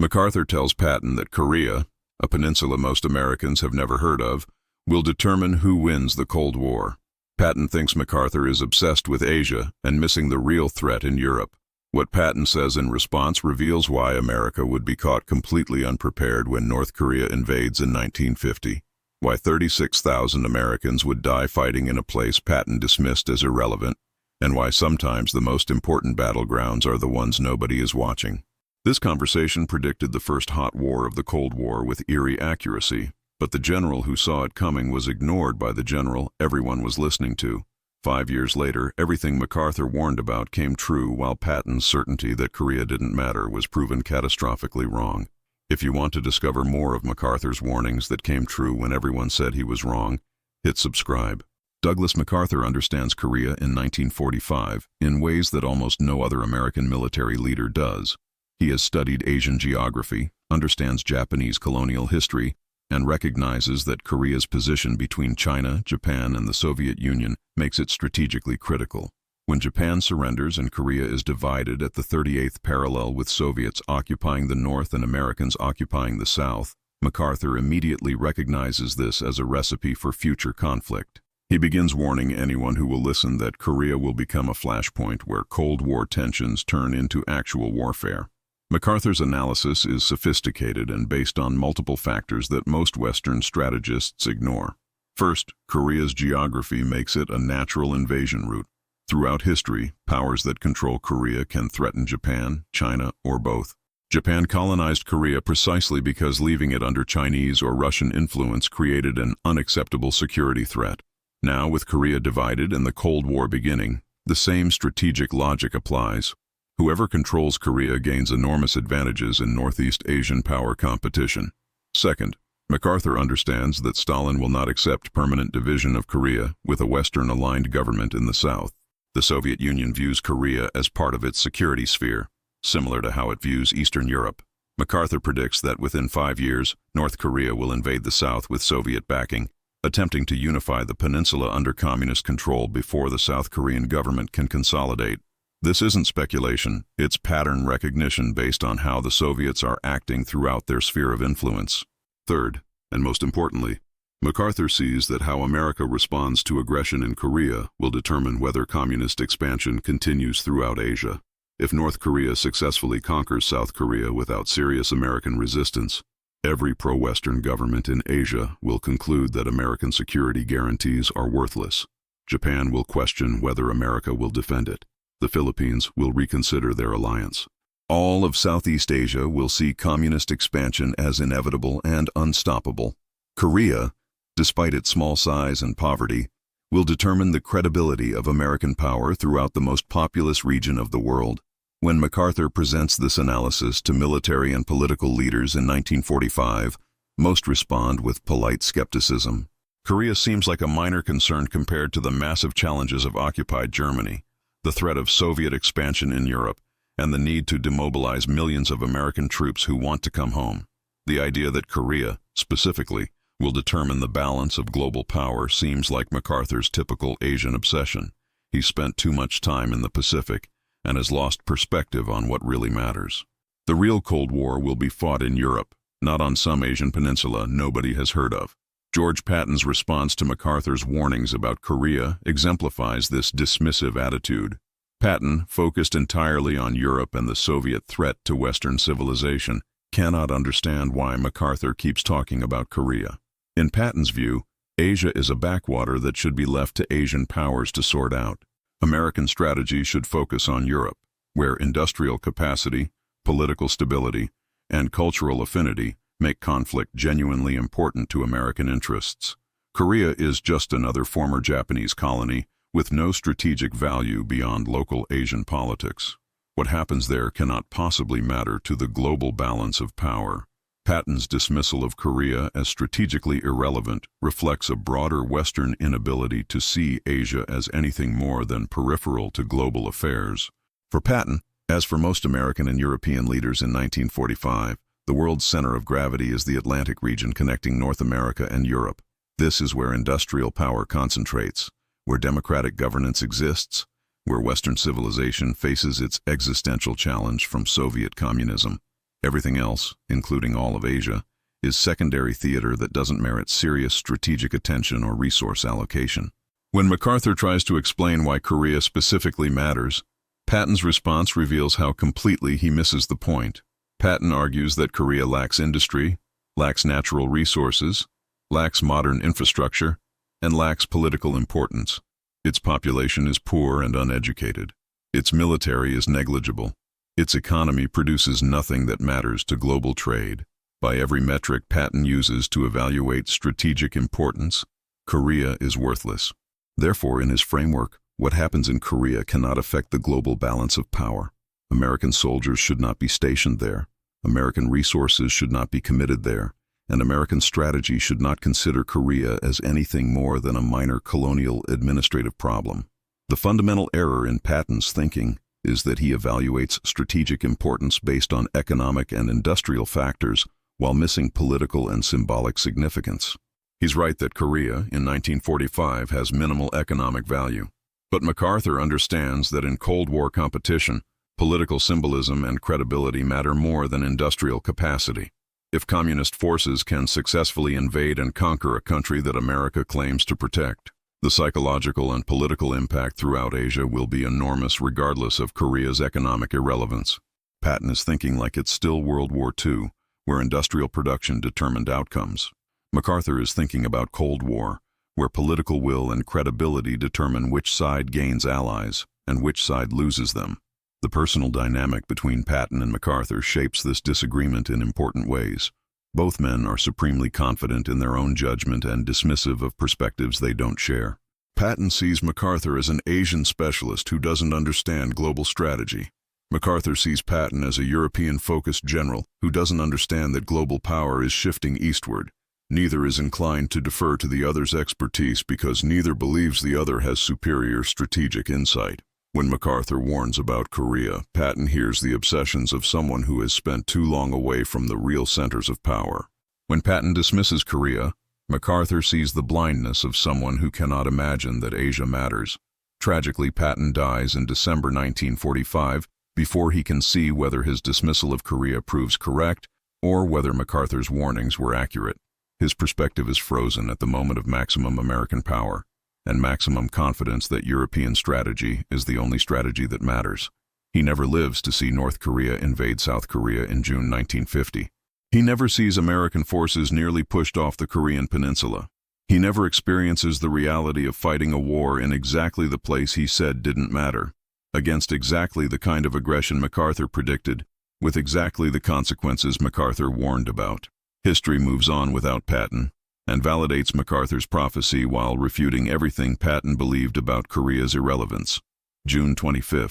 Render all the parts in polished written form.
MacArthur tells Patton that Korea, a peninsula most Americans have never heard of, will determine who wins the Cold War. Patton thinks MacArthur is obsessed with Asia and missing the real threat in Europe. What Patton says in response reveals why America would be caught completely unprepared when North Korea invades in 1950, why 36,000 Americans would die fighting in a place Patton dismissed as irrelevant, and why sometimes the most important battlegrounds are the ones nobody is watching. This conversation predicted the first hot war of the Cold War with eerie accuracy, but the general who saw it coming was ignored by the general everyone was listening to. 5 years later, everything MacArthur warned about came true, while Patton's certainty that Korea didn't matter was proven catastrophically wrong. If you want to discover more of MacArthur's warnings that came true when everyone said he was wrong, hit subscribe. Douglas MacArthur understands Korea in 1945 in ways that almost no other American military leader does. He has studied Asian geography, understands Japanese colonial history, and recognizes that Korea's position between China, Japan, and the Soviet Union makes it strategically critical. When Japan surrenders and Korea is divided at the 38th parallel with Soviets occupying the North and Americans occupying the South, MacArthur immediately recognizes this as a recipe for future conflict. He begins warning anyone who will listen that Korea will become a flashpoint where Cold War tensions turn into actual warfare. MacArthur's analysis is sophisticated and based on multiple factors that most Western strategists ignore. First, Korea's geography makes it a natural invasion route. Throughout history, powers that control Korea can threaten Japan, China, or both. Japan colonized Korea precisely because leaving it under Chinese or Russian influence created an unacceptable security threat. Now, with Korea divided and the Cold War beginning, the same strategic logic applies. Whoever controls Korea gains enormous advantages in Northeast Asian power competition. Second, MacArthur understands that Stalin will not accept permanent division of Korea with a Western-aligned government in the South. The Soviet Union views Korea as part of its security sphere, similar to how it views Eastern Europe. MacArthur predicts that within 5 years, North Korea will invade the South with Soviet backing, attempting to unify the peninsula under communist control before the South Korean government can consolidate. This isn't speculation, it's pattern recognition based on how the Soviets are acting throughout their sphere of influence. Third, and most importantly, MacArthur sees that how America responds to aggression in Korea will determine whether communist expansion continues throughout Asia. If North Korea successfully conquers South Korea without serious American resistance, every pro-Western government in Asia will conclude that American security guarantees are worthless. Japan will question whether America will defend it. The Philippines will reconsider their alliance. All of Southeast Asia will see communist expansion as inevitable and unstoppable. Korea, despite its small size and poverty, will determine the credibility of American power throughout the most populous region of the world. When MacArthur presents this analysis to military and political leaders in 1945, most respond with polite skepticism. Korea seems like a minor concern compared to the massive challenges of occupied Germany, the threat of Soviet expansion in Europe, and the need to demobilize millions of American troops who want to come home. The idea that Korea, specifically, will determine the balance of global power seems like MacArthur's typical Asian obsession. He spent too much time in the Pacific and has lost perspective on what really matters. The real Cold War will be fought in Europe, not on some Asian peninsula nobody has heard of. George Patton's response to MacArthur's warnings about Korea exemplifies this dismissive attitude. Patton, focused entirely on Europe and the Soviet threat to Western civilization, cannot understand why MacArthur keeps talking about Korea. In Patton's view, Asia is a backwater that should be left to Asian powers to sort out. American strategy should focus on Europe, where industrial capacity, political stability, and cultural affinity make conflict genuinely important to American interests. Korea is just another former Japanese colony with no strategic value beyond local Asian politics. What happens there cannot possibly matter to the global balance of power. Patton's dismissal of Korea as strategically irrelevant reflects a broader Western inability to see Asia as anything more than peripheral to global affairs. For Patton, as for most American and European leaders in 1945, the world's center of gravity is the Atlantic region connecting North America and Europe. This is where industrial power concentrates, where democratic governance exists, where Western civilization faces its existential challenge from Soviet communism. Everything else, including all of Asia, is secondary theater that doesn't merit serious strategic attention or resource allocation. When MacArthur tries to explain why Korea specifically matters, Patton's response reveals how completely he misses the point. Patton argues that Korea lacks industry, lacks natural resources, lacks modern infrastructure, and lacks political importance. Its population is poor and uneducated. Its military is negligible. Its economy produces nothing that matters to global trade. By every metric Patton uses to evaluate strategic importance, Korea is worthless. Therefore, in his framework, what happens in Korea cannot affect the global balance of power. American soldiers should not be stationed there. American resources should not be committed there. And American strategy should not consider Korea as anything more than a minor colonial administrative problem. The fundamental error in Patton's thinking is that he evaluates strategic importance based on economic and industrial factors while missing political and symbolic significance. He's right that Korea, in 1945, has minimal economic value. But MacArthur understands that in Cold War competition, political symbolism and credibility matter more than industrial capacity. If communist forces can successfully invade and conquer a country that America claims to protect, the psychological and political impact throughout Asia will be enormous regardless of Korea's economic irrelevance. Patton is thinking like it's still World War II, where industrial production determined outcomes. MacArthur is thinking about Cold War, where political will and credibility determine which side gains allies and which side loses them. The personal dynamic between Patton and MacArthur shapes this disagreement in important ways. Both men are supremely confident in their own judgment and dismissive of perspectives they don't share. Patton sees MacArthur as an Asian specialist who doesn't understand global strategy. MacArthur sees Patton as a European-focused general who doesn't understand that global power is shifting eastward. Neither is inclined to defer to the other's expertise because neither believes the other has superior strategic insight. When MacArthur warns about Korea, Patton hears the obsessions of someone who has spent too long away from the real centers of power. When Patton dismisses Korea, MacArthur sees the blindness of someone who cannot imagine that Asia matters. Tragically, Patton dies in December 1945 before he can see whether his dismissal of Korea proves correct or whether MacArthur's warnings were accurate. His perspective is frozen at the moment of maximum American power and maximum confidence that European strategy is the only strategy that matters. He never lives to see North Korea invade South Korea in June 1950. He never sees American forces nearly pushed off the Korean peninsula. He never experiences the reality of fighting a war in exactly the place he said didn't matter, against exactly the kind of aggression MacArthur predicted, with exactly the consequences MacArthur warned about. History moves on without Patton, and validates MacArthur's prophecy while refuting everything Patton believed about Korea's irrelevance. June 25,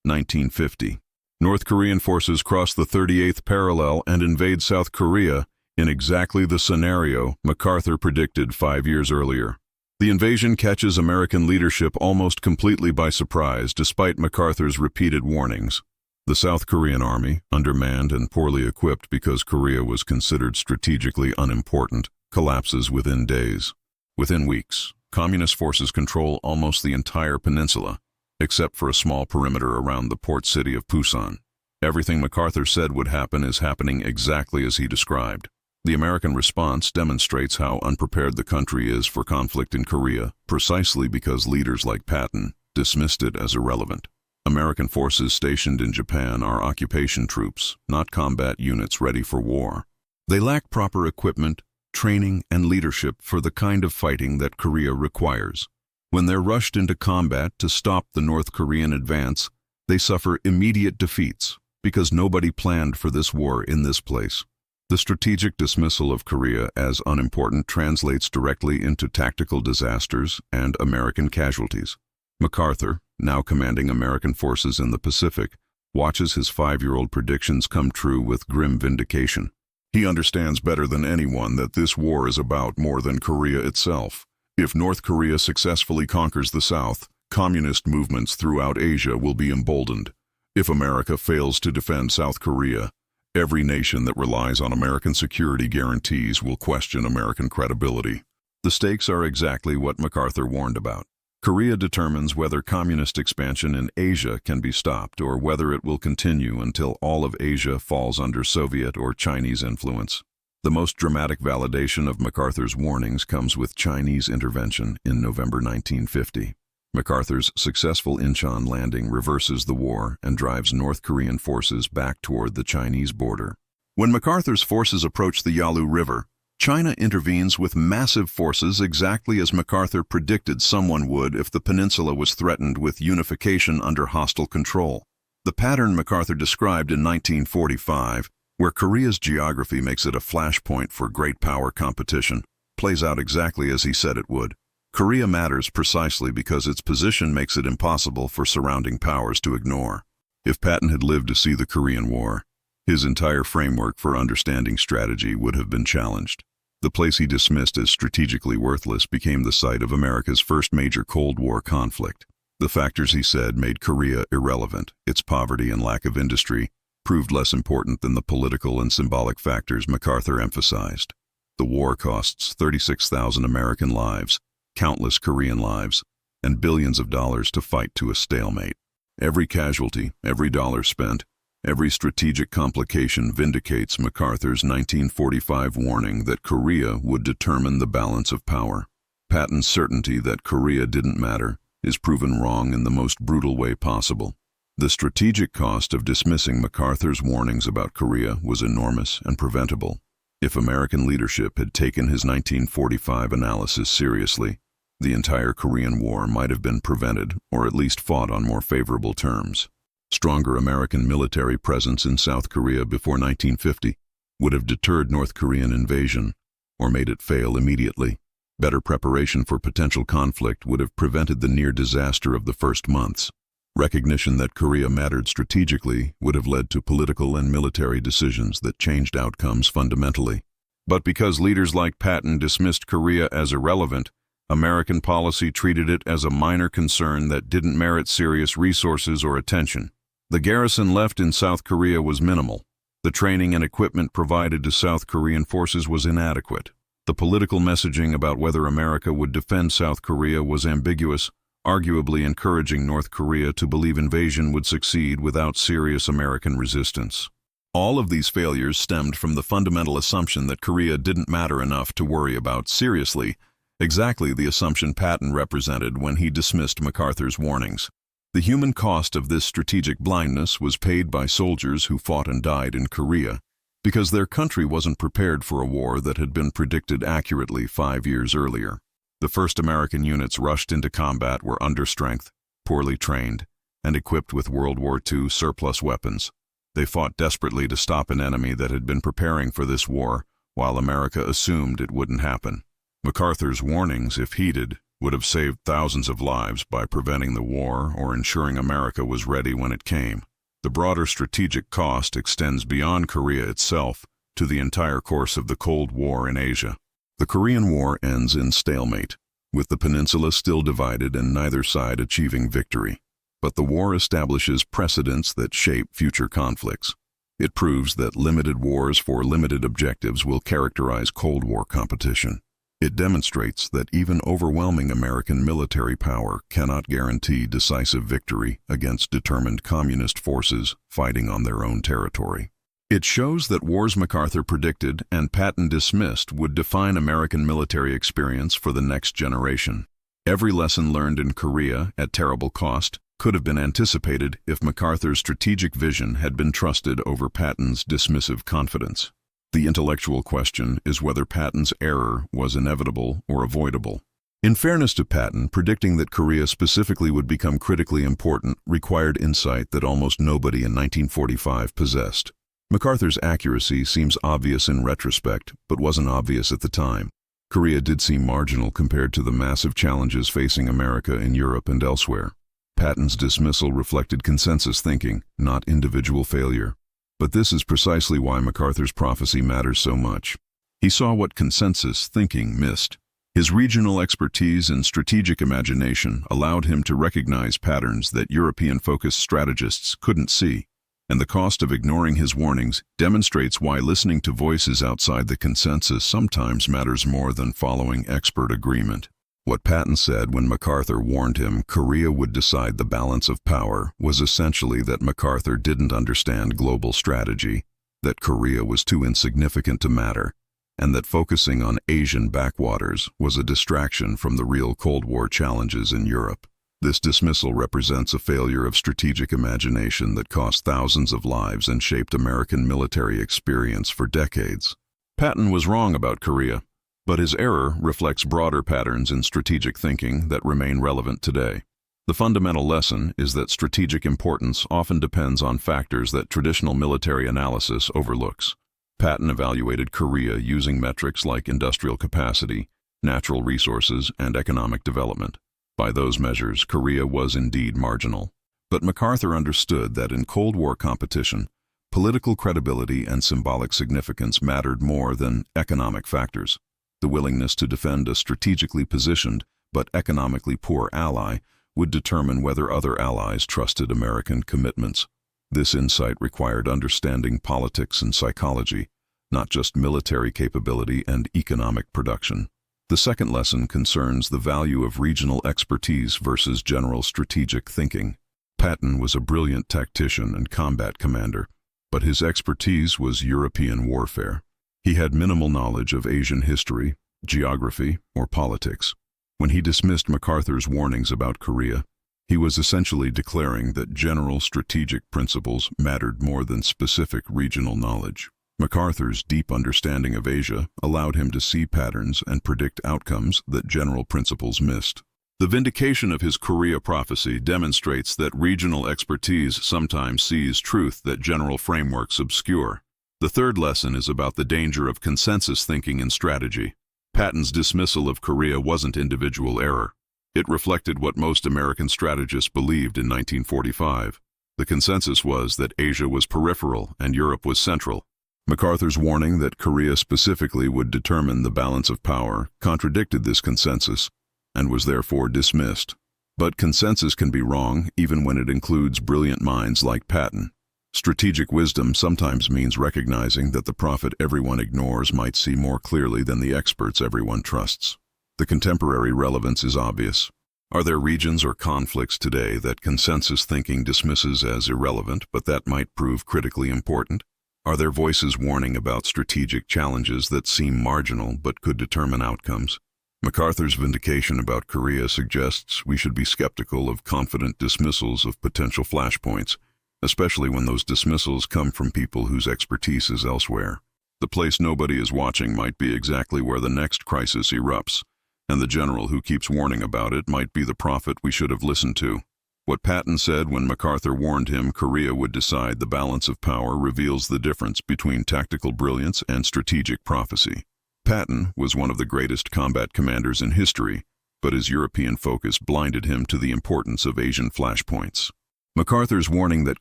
1950. North Korean forces cross the 38th parallel and invade South Korea in exactly the scenario MacArthur predicted 5 years earlier. The invasion catches American leadership almost completely by surprise despite MacArthur's repeated warnings. The South Korean army, undermanned and poorly equipped because Korea was considered strategically unimportant, collapses within days. Within weeks, communist forces control almost the entire peninsula, except for a small perimeter around the port city of Pusan. Everything MacArthur said would happen is happening exactly as he described. The American response demonstrates how unprepared the country is for conflict in Korea, precisely because leaders like Patton dismissed it as irrelevant. American forces stationed in Japan are occupation troops, not combat units ready for war. They lack proper equipment, training, and leadership for the kind of fighting that Korea requires. When they're rushed into combat to stop the North Korean advance, they suffer immediate defeats because nobody planned for this war in this place. The strategic dismissal of Korea as unimportant translates directly into tactical disasters and American casualties. MacArthur, now commanding American forces in the Pacific, watches his 5-year-old predictions come true with grim vindication. He understands better than anyone that this war is about more than Korea itself. If North Korea successfully conquers the South, communist movements throughout Asia will be emboldened. If America fails to defend South Korea, every nation that relies on American security guarantees will question American credibility. The stakes are exactly what MacArthur warned about. Korea determines whether communist expansion in Asia can be stopped or whether it will continue until all of Asia falls under Soviet or Chinese influence. The most dramatic validation of MacArthur's warnings comes with Chinese intervention in November 1950. MacArthur's successful Incheon landing reverses the war and drives North Korean forces back toward the Chinese border. When MacArthur's forces approach the Yalu River, China intervenes with massive forces exactly as MacArthur predicted someone would if the peninsula was threatened with unification under hostile control. The pattern MacArthur described in 1945, where Korea's geography makes it a flashpoint for great power competition, plays out exactly as he said it would. Korea matters precisely because its position makes it impossible for surrounding powers to ignore. If Patton had lived to see the Korean War, his entire framework for understanding strategy would have been challenged. The place he dismissed as strategically worthless became the site of America's first major Cold War conflict. The factors he said made Korea irrelevant. Its poverty and lack of industry proved less important than the political and symbolic factors MacArthur emphasized. The war costs 36,000 American lives, countless Korean lives, and billions of dollars to fight to a stalemate. Every casualty, every dollar spent, every strategic complication vindicates MacArthur's 1945 warning that Korea would determine the balance of power. Patton's certainty that Korea didn't matter is proven wrong in the most brutal way possible. The strategic cost of dismissing MacArthur's warnings about Korea was enormous and preventable. If American leadership had taken his 1945 analysis seriously, the entire Korean War might have been prevented or at least fought on more favorable terms. Stronger American military presence in South Korea before 1950 would have deterred North Korean invasion or made it fail immediately. Better preparation for potential conflict would have prevented the near disaster of the first months. Recognition that Korea mattered strategically would have led to political and military decisions that changed outcomes fundamentally. But because leaders like Patton dismissed Korea as irrelevant, American policy treated it as a minor concern that didn't merit serious resources or attention. The garrison left in South Korea was minimal. The training and equipment provided to South Korean forces was inadequate. The political messaging about whether America would defend South Korea was ambiguous, arguably encouraging North Korea to believe invasion would succeed without serious American resistance. All of these failures stemmed from the fundamental assumption that Korea didn't matter enough to worry about seriously, exactly the assumption Patton represented when he dismissed MacArthur's warnings. The human cost of this strategic blindness was paid by soldiers who fought and died in Korea, because their country wasn't prepared for a war that had been predicted accurately 5 years earlier. The first American units rushed into combat were understrength, poorly trained, and equipped with World War II surplus weapons. They fought desperately to stop an enemy that had been preparing for this war, while America assumed it wouldn't happen. MacArthur's warnings, if heeded, would have saved thousands of lives by preventing the war or ensuring America was ready when it came. The broader strategic cost extends beyond Korea itself to the entire course of the Cold War in Asia. The Korean War ends in stalemate, with the peninsula still divided and neither side achieving victory. But the war establishes precedents that shape future conflicts. It proves that limited wars for limited objectives will characterize Cold War competition. It demonstrates that even overwhelming American military power cannot guarantee decisive victory against determined communist forces fighting on their own territory. It shows that wars MacArthur predicted and Patton dismissed would define American military experience for the next generation. Every lesson learned in Korea at terrible cost could have been anticipated if MacArthur's strategic vision had been trusted over Patton's dismissive confidence. The intellectual question is whether Patton's error was inevitable or avoidable. In fairness to Patton, predicting that Korea specifically would become critically important required insight that almost nobody in 1945 possessed. MacArthur's accuracy seems obvious in retrospect, but wasn't obvious at the time. Korea did seem marginal compared to the massive challenges facing America in Europe and elsewhere. Patton's dismissal reflected consensus thinking, not individual failure. But this is precisely why MacArthur's prophecy matters so much. He saw what consensus thinking missed. His regional expertise and strategic imagination allowed him to recognize patterns that European-focused strategists couldn't see. And the cost of ignoring his warnings demonstrates why listening to voices outside the consensus sometimes matters more than following expert agreement. What Patton said when MacArthur warned him Korea would decide the balance of power was essentially that MacArthur didn't understand global strategy, that Korea was too insignificant to matter, and that focusing on Asian backwaters was a distraction from the real Cold War challenges in Europe. This dismissal represents a failure of strategic imagination that cost thousands of lives and shaped American military experience for decades. Patton was wrong about Korea, but his error reflects broader patterns in strategic thinking that remain relevant today. The fundamental lesson is that strategic importance often depends on factors that traditional military analysis overlooks. Patton evaluated Korea using metrics like industrial capacity, natural resources, and economic development. By those measures, Korea was indeed marginal. But MacArthur understood that in Cold War competition, political credibility and symbolic significance mattered more than economic factors. The willingness to defend a strategically positioned but economically poor ally would determine whether other allies trusted American commitments. This insight required understanding politics and psychology, not just military capability and economic production. The second lesson concerns the value of regional expertise versus general strategic thinking. Patton was a brilliant tactician and combat commander, but his expertise was European warfare. He had minimal knowledge of Asian history, geography, or politics. When he dismissed MacArthur's warnings about Korea, he was essentially declaring that general strategic principles mattered more than specific regional knowledge. MacArthur's deep understanding of Asia allowed him to see patterns and predict outcomes that general principles missed. The vindication of his Korea prophecy demonstrates that regional expertise sometimes sees truth that general frameworks obscure. The third lesson is about the danger of consensus thinking in strategy. Patton's dismissal of Korea wasn't individual error. It reflected what most American strategists believed in 1945. The consensus was that Asia was peripheral and Europe was central. MacArthur's warning that Korea specifically would determine the balance of power contradicted this consensus and was therefore dismissed. But consensus can be wrong even when it includes brilliant minds like Patton. Strategic wisdom sometimes means recognizing that the prophet everyone ignores might see more clearly than the experts everyone trusts. The contemporary relevance is obvious. Are there regions or conflicts today that consensus thinking dismisses as irrelevant, but that might prove critically important? Are there voices warning about strategic challenges that seem marginal but could determine outcomes? MacArthur's vindication about Korea suggests we should be skeptical of confident dismissals of potential flashpoints, especially when those dismissals come from people whose expertise is elsewhere. The place nobody is watching might be exactly where the next crisis erupts, and the general who keeps warning about it might be the prophet we should have listened to. What Patton said when MacArthur warned him Korea would decide the balance of power reveals the difference between tactical brilliance and strategic prophecy. Patton was one of the greatest combat commanders in history, but his European focus blinded him to the importance of Asian flashpoints. MacArthur's warning that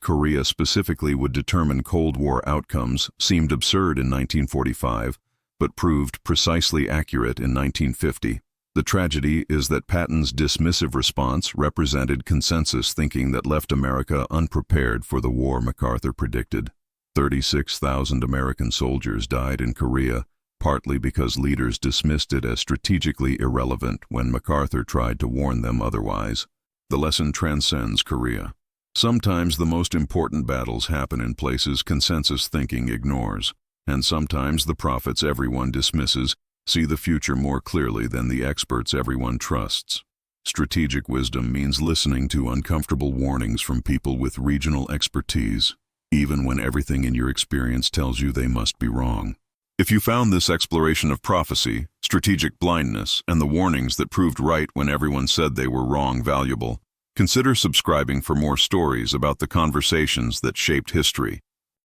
Korea specifically would determine Cold War outcomes seemed absurd in 1945, but proved precisely accurate in 1950. The tragedy is that Patton's dismissive response represented consensus thinking that left America unprepared for the war MacArthur predicted. 36,000 American soldiers died in Korea, partly because leaders dismissed it as strategically irrelevant when MacArthur tried to warn them otherwise. The lesson transcends Korea. Sometimes the most important battles happen in places consensus thinking ignores, and sometimes the prophets everyone dismisses see the future more clearly than the experts everyone trusts. Strategic wisdom means listening to uncomfortable warnings from people with regional expertise, even when everything in your experience tells you they must be wrong. If you found this exploration of prophecy, strategic blindness, and the warnings that proved right when everyone said they were wrong valuable, consider subscribing for more stories about the conversations that shaped history.